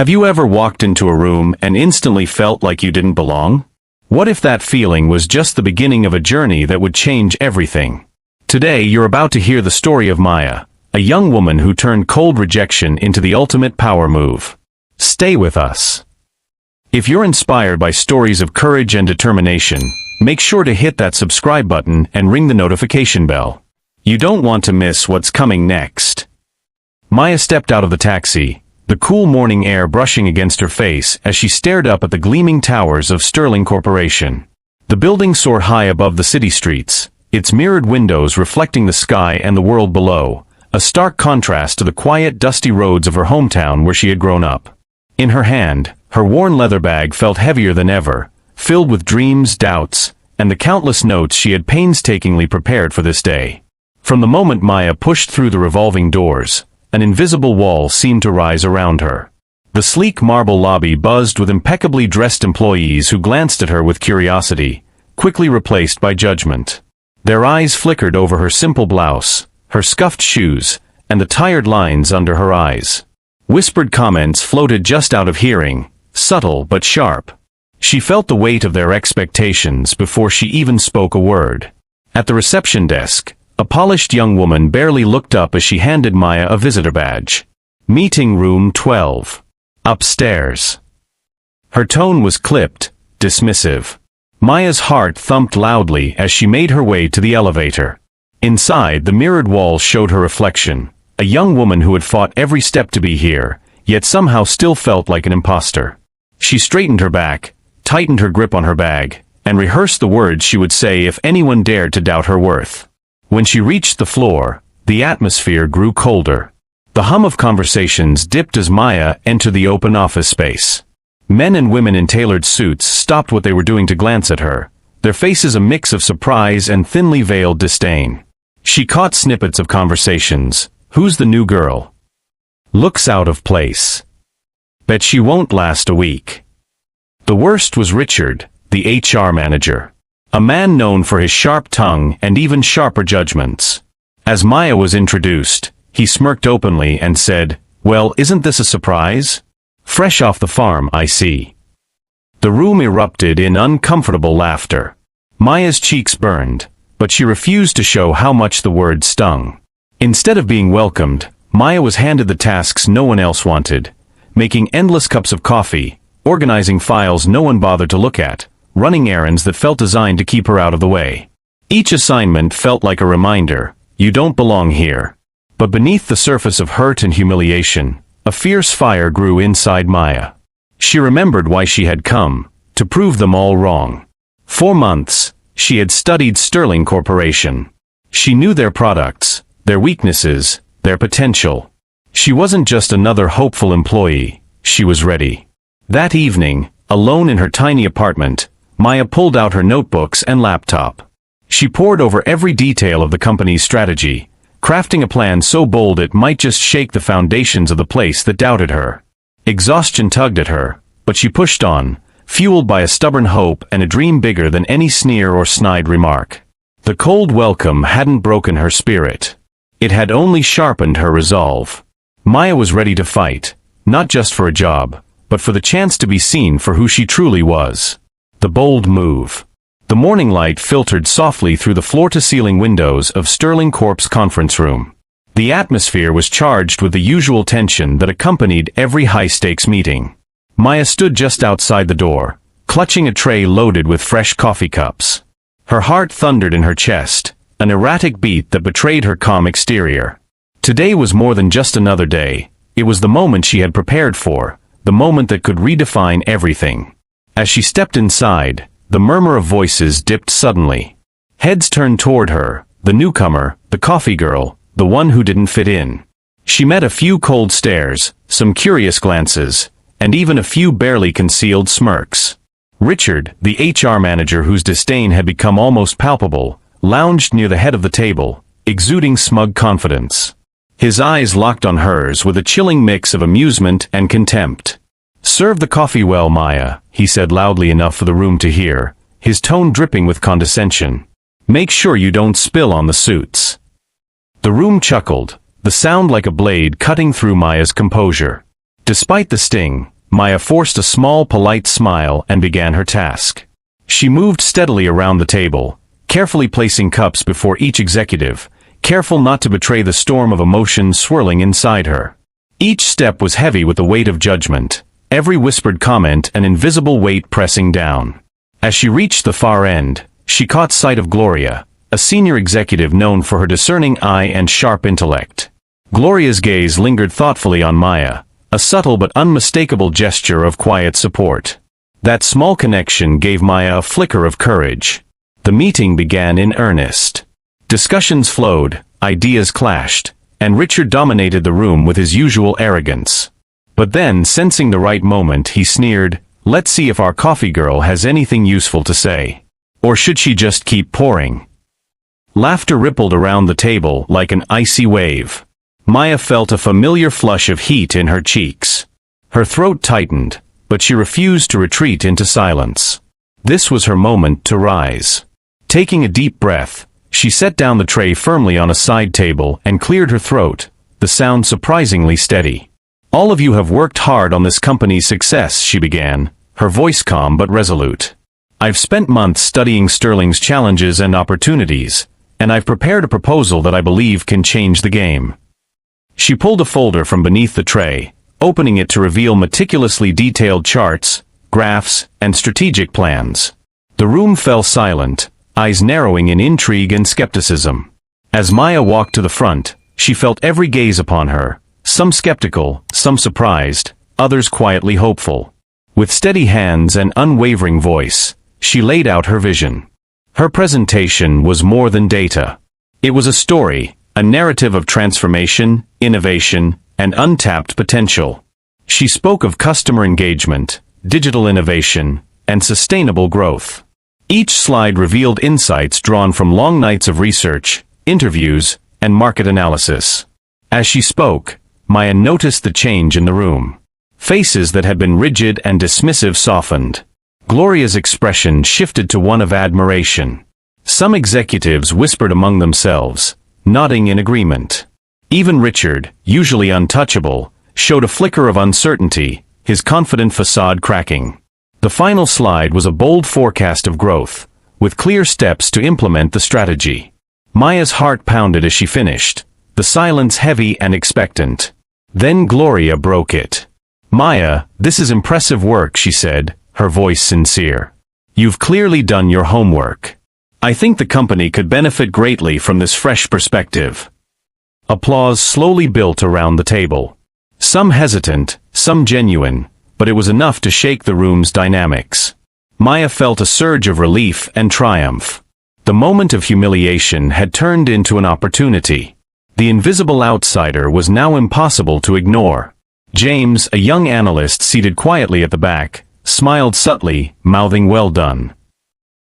Have you ever walked into a room and instantly felt like you didn't belong? What if that feeling was just the beginning of a journey that would change everything? Today you're about to hear the story of Maya, a young woman who turned cold rejection into the ultimate power move. Stay with us. If you're inspired by stories of courage and determination, make sure to hit that subscribe button and ring the notification bell. You don't want to miss what's coming next. Maya stepped out of the taxi, the cool morning air brushing against her face as she stared up at the gleaming towers of Sterling Corporation. The building soared high above the city streets, its mirrored windows reflecting the sky and the world below, a stark contrast to the quiet, dusty roads of her hometown where she had grown up. In her hand, her worn leather bag felt heavier than ever, filled with dreams, doubts, and the countless notes she had painstakingly prepared for this day. From the moment Maya pushed through the revolving doors, an invisible wall seemed to rise around her. The sleek marble lobby buzzed with impeccably dressed employees who glanced at her with curiosity, quickly replaced by judgment. Their eyes flickered over her simple blouse, her scuffed shoes, and the tired lines under her eyes. Whispered comments floated just out of hearing, subtle but sharp. She felt the weight of their expectations before she even spoke a word. At the reception desk, a polished young woman barely looked up as she handed Maya a visitor badge. Meeting room 12. Upstairs. Her tone was clipped, dismissive. Maya's heart thumped loudly as she made her way to the elevator. Inside, the mirrored walls showed her reflection, a young woman who had fought every step to be here, yet somehow still felt like an imposter. She straightened her back, tightened her grip on her bag, and rehearsed the words she would say if anyone dared to doubt her worth. When she reached the floor, the atmosphere grew colder. The hum of conversations dipped as Maya entered the open office space. Men and women in tailored suits stopped what they were doing to glance at her, their faces a mix of surprise and thinly veiled disdain. She caught snippets of conversations. Who's the new girl? Looks out of place. Bet she won't last a week. The worst was Richard, the HR manager. A man known for his sharp tongue and even sharper judgments. As Maya was introduced, he smirked openly and said, "Well, isn't this a surprise? Fresh off the farm, I see." The room erupted in uncomfortable laughter. Maya's cheeks burned, but she refused to show how much the word stung. Instead of being welcomed, Maya was handed the tasks no one else wanted, making endless cups of coffee, organizing files no one bothered to look at, running errands that felt designed to keep her out of the way. Each assignment felt like a reminder, you don't belong here. But beneath the surface of hurt and humiliation, a fierce fire grew inside Maya. She remembered why she had come, to prove them all wrong. For months, she had studied Sterling Corporation. She knew their products, their weaknesses, their potential. She wasn't just another hopeful employee, she was ready. That evening, alone in her tiny apartment, Maya pulled out her notebooks and laptop. She pored over every detail of the company's strategy, crafting a plan so bold it might just shake the foundations of the place that doubted her. Exhaustion tugged at her, but she pushed on, fueled by a stubborn hope and a dream bigger than any sneer or snide remark. The cold welcome hadn't broken her spirit. It had only sharpened her resolve. Maya was ready to fight, not just for a job, but for the chance to be seen for who she truly was. The bold move. The morning light filtered softly through the floor-to-ceiling windows of Sterling Corp's conference room. The atmosphere was charged with the usual tension that accompanied every high-stakes meeting. Maya stood just outside the door, clutching a tray loaded with fresh coffee cups. Her heart thundered in her chest, an erratic beat that betrayed her calm exterior. Today was more than just another day. It was the moment she had prepared for, the moment that could redefine everything. As she stepped inside, the murmur of voices dipped suddenly. Heads turned toward her, the newcomer, the coffee girl, the one who didn't fit in. She met a few cold stares, some curious glances, and even a few barely concealed smirks. Richard, the HR manager whose disdain had become almost palpable, lounged near the head of the table, exuding smug confidence. His eyes locked on hers with a chilling mix of amusement and contempt. "Serve the coffee well, Maya," he said loudly enough for the room to hear, his tone dripping with condescension. "Make sure you don't spill on the suits." The room chuckled, the sound like a blade cutting through Maya's composure. Despite the sting, Maya forced a small, polite smile and began her task. She moved steadily around the table, carefully placing cups before each executive, careful not to betray the storm of emotions swirling inside her. Each step was heavy with the weight of judgment, every whispered comment an invisible weight pressing down. As she reached the far end, she caught sight of Gloria, a senior executive known for her discerning eye and sharp intellect. Gloria's gaze lingered thoughtfully on Maya, a subtle but unmistakable gesture of quiet support. That small connection gave Maya a flicker of courage. The meeting began in earnest. Discussions flowed, ideas clashed, and Richard dominated the room with his usual arrogance. But then, sensing the right moment, he sneered, "Let's see if our coffee girl has anything useful to say. Or should she just keep pouring?" Laughter rippled around the table like an icy wave. Maya felt a familiar flush of heat in her cheeks. Her throat tightened, but she refused to retreat into silence. This was her moment to rise. Taking a deep breath, she set down the tray firmly on a side table and cleared her throat, the sound surprisingly steady. "All of you have worked hard on this company's success," she began, her voice calm but resolute. "I've spent months studying Sterling's challenges and opportunities, and I've prepared a proposal that I believe can change the game." She pulled a folder from beneath the tray, opening it to reveal meticulously detailed charts, graphs, and strategic plans. The room fell silent, eyes narrowing in intrigue and skepticism. As Maya walked to the front, she felt every gaze upon her, some skeptical, some surprised, others quietly hopeful. With steady hands and unwavering voice, she laid out her vision. Her presentation was more than data. It was a story, a narrative of transformation, innovation, and untapped potential. She spoke of customer engagement, digital innovation, and sustainable growth. Each slide revealed insights drawn from long nights of research, interviews, and market analysis. As she spoke, Maya noticed the change in the room. Faces that had been rigid and dismissive softened. Gloria's expression shifted to one of admiration. Some executives whispered among themselves, nodding in agreement. Even Richard, usually untouchable, showed a flicker of uncertainty, his confident facade cracking. The final slide was a bold forecast of growth, with clear steps to implement the strategy. Maya's heart pounded as she finished, the silence heavy and expectant. Then Gloria broke it. "Maya, this is impressive work," she said, her voice sincere. "You've clearly done your homework. I think the company could benefit greatly from this fresh perspective." Applause slowly built around the table. Some hesitant, some genuine, but it was enough to shake the room's dynamics. Maya felt a surge of relief and triumph. The moment of humiliation had turned into an opportunity. The invisible outsider was now impossible to ignore. James, a young analyst seated quietly at the back, smiled subtly, mouthing "Well done."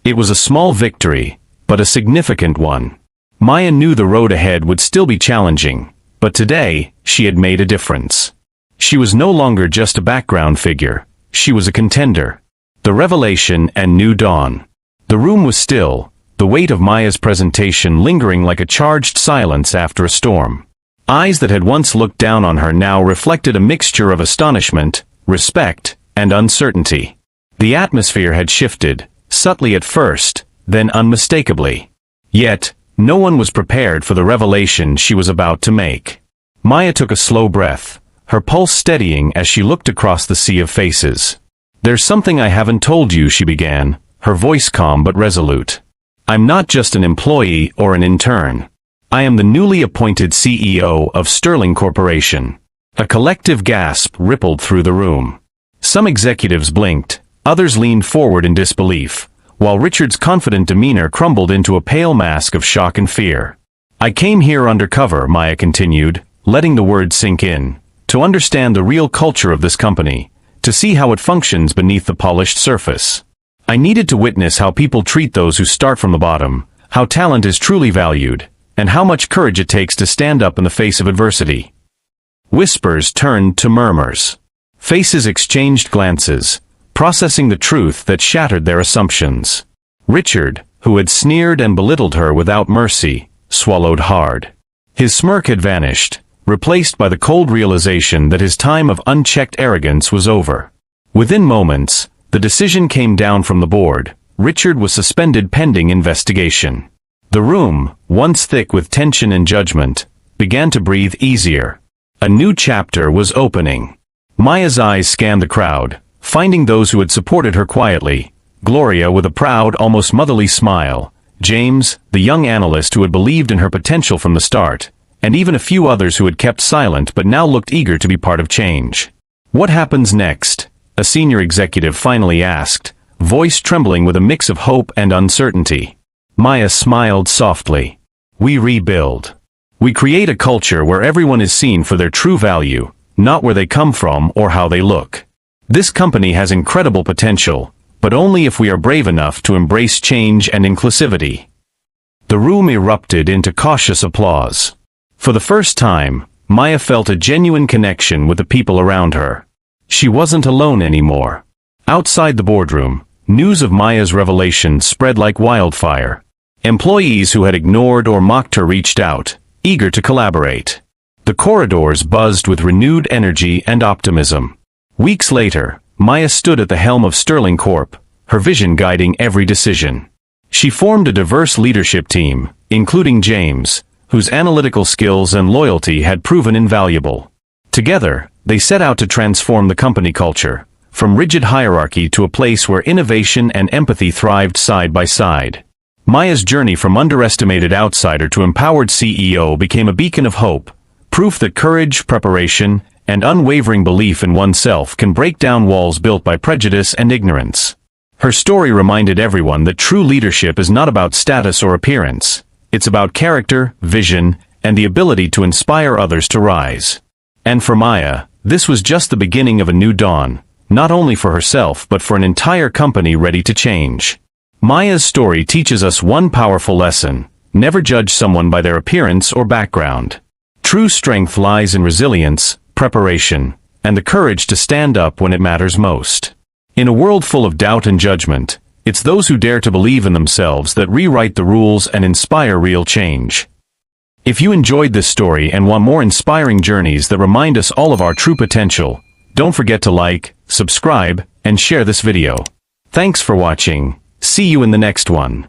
It was a small victory, but a significant one. Maya knew the road ahead would still be challenging, but today, she had made a difference. She was no longer just a background figure, she was a contender. The revelation and new dawn. The room was still, the weight of Maya's presentation lingering like a charged silence after a storm. Eyes that had once looked down on her now reflected a mixture of astonishment, respect, and uncertainty. The atmosphere had shifted, subtly at first, then unmistakably. Yet, no one was prepared for the revelation she was about to make. Maya took a slow breath, her pulse steadying as she looked across the sea of faces. "There's something I haven't told you," she began, her voice calm but resolute. "I'm not just an employee or an intern. I am the newly appointed CEO of Sterling Corporation." A collective gasp rippled through the room. Some executives blinked, others leaned forward in disbelief, while Richard's confident demeanor crumbled into a pale mask of shock and fear. "I came here undercover," Maya continued, letting the words sink in, "to understand the real culture of this company, to see how it functions beneath the polished surface. I needed to witness how people treat those who start from the bottom, how talent is truly valued, and how much courage it takes to stand up in the face of adversity." Whispers turned to murmurs. Faces exchanged glances, processing the truth that shattered their assumptions. Richard, who had sneered and belittled her without mercy, swallowed hard. His smirk had vanished, replaced by the cold realization that his time of unchecked arrogance was over. Within moments, the decision came down from the board. Richard was suspended pending investigation. The room, once thick with tension and judgment, began to breathe easier. A new chapter was opening. Maya's eyes scanned the crowd, finding those who had supported her quietly. Gloria with a proud, almost motherly smile, James, the young analyst who had believed in her potential from the start, and even a few others who had kept silent but now looked eager to be part of change. "What happens next?" a senior executive finally asked, voice trembling with a mix of hope and uncertainty. Maya smiled softly. "We rebuild. We create a culture where everyone is seen for their true value, not where they come from or how they look. This company has incredible potential, but only if we are brave enough to embrace change and inclusivity." The room erupted into cautious applause. For the first time, Maya felt a genuine connection with the people around her. She wasn't alone anymore. Outside the boardroom, news of Maya's revelation spread like wildfire. Employees who had ignored or mocked her reached out, eager to collaborate. The corridors buzzed with renewed energy and optimism. Weeks later, Maya stood at the helm of Sterling Corp., her vision guiding every decision. She formed a diverse leadership team, including James, whose analytical skills and loyalty had proven invaluable. Together, they set out to transform the company culture, from rigid hierarchy to a place where innovation and empathy thrived side by side. Maya's journey from underestimated outsider to empowered CEO became a beacon of hope, proof that courage, preparation, and unwavering belief in oneself can break down walls built by prejudice and ignorance. Her story reminded everyone that true leadership is not about status or appearance. It's about character, vision, and the ability to inspire others to rise. And for Maya, this was just the beginning of a new dawn, not only for herself but for an entire company ready to change. Maya's story teaches us one powerful lesson: never judge someone by their appearance or background. True strength lies in resilience, preparation, and the courage to stand up when it matters most. In a world full of doubt and judgment, it's those who dare to believe in themselves that rewrite the rules and inspire real change. If you enjoyed this story and want more inspiring journeys that remind us all of our true potential, don't forget to like, subscribe, and share this video. Thanks for watching. See you in the next one.